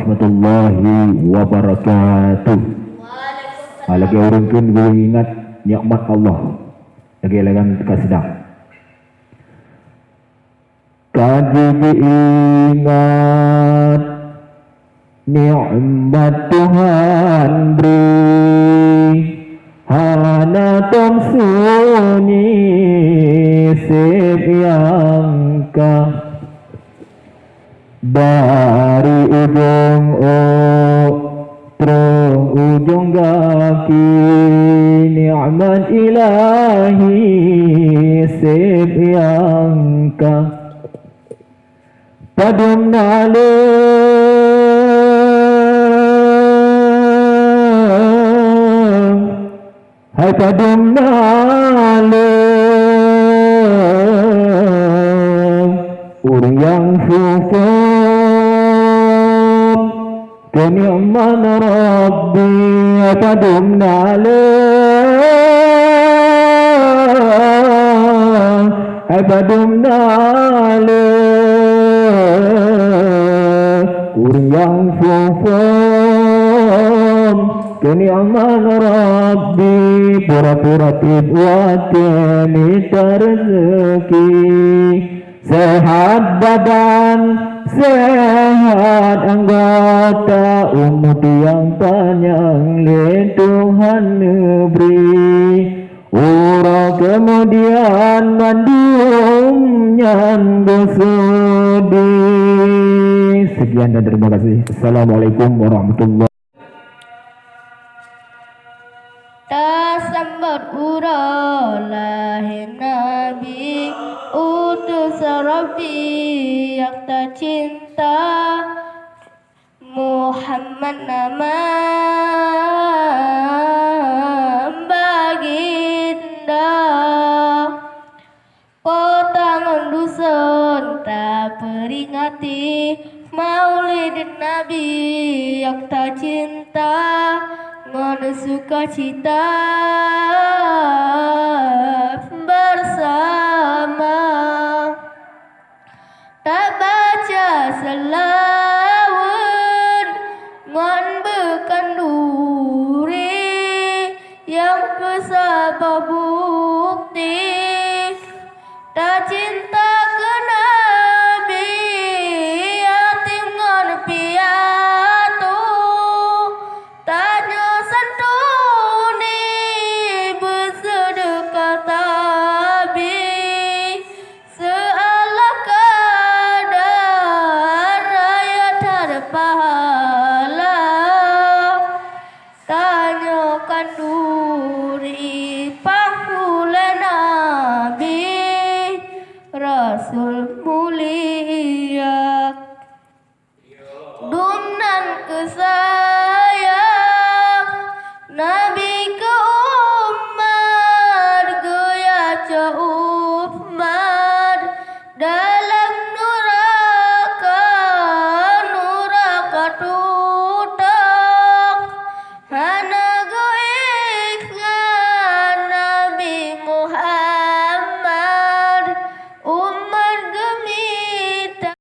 warahmatullahi wabarakatuh. Lagi orang pun boleh ingat nikmat Allah. Lagi lagan kasidang. Kaji ingat nikmat Tuhan beri, hana tom sunyi sepiangka dari ujung terus ujung kaki, nikmat ilahi sepiangka padum nale hai padum nale orang yang sufam kenikmat Rabbi hai padum nale hai padum nale orang yang sufam kenikmat Rabbi pura-pura tibuatkan rezeki, sehat badan, sehat anggota, umur yang panjang le Tuhan beri, urang kemudian mandium yang bersudi. Sekian dan terima kasih. Assalamualaikum warahmatullahi wabarakatuh. Sambut urah lahir Nabi, utus Rabbi yang tercinta, Muhammad nama baginda. Potangan dusun tak peringati Maulid Nabi yang tercinta, ngono sukacita bersama, tak baca selawat ngon bekanduri yang kesapa bukti tak cinta ke Nabi yatim ngon piatu tanya santuni bersedekah tabi sealah kadar rakyat ada pahala tanya kanduri pangkulan Nabi Rasul mulia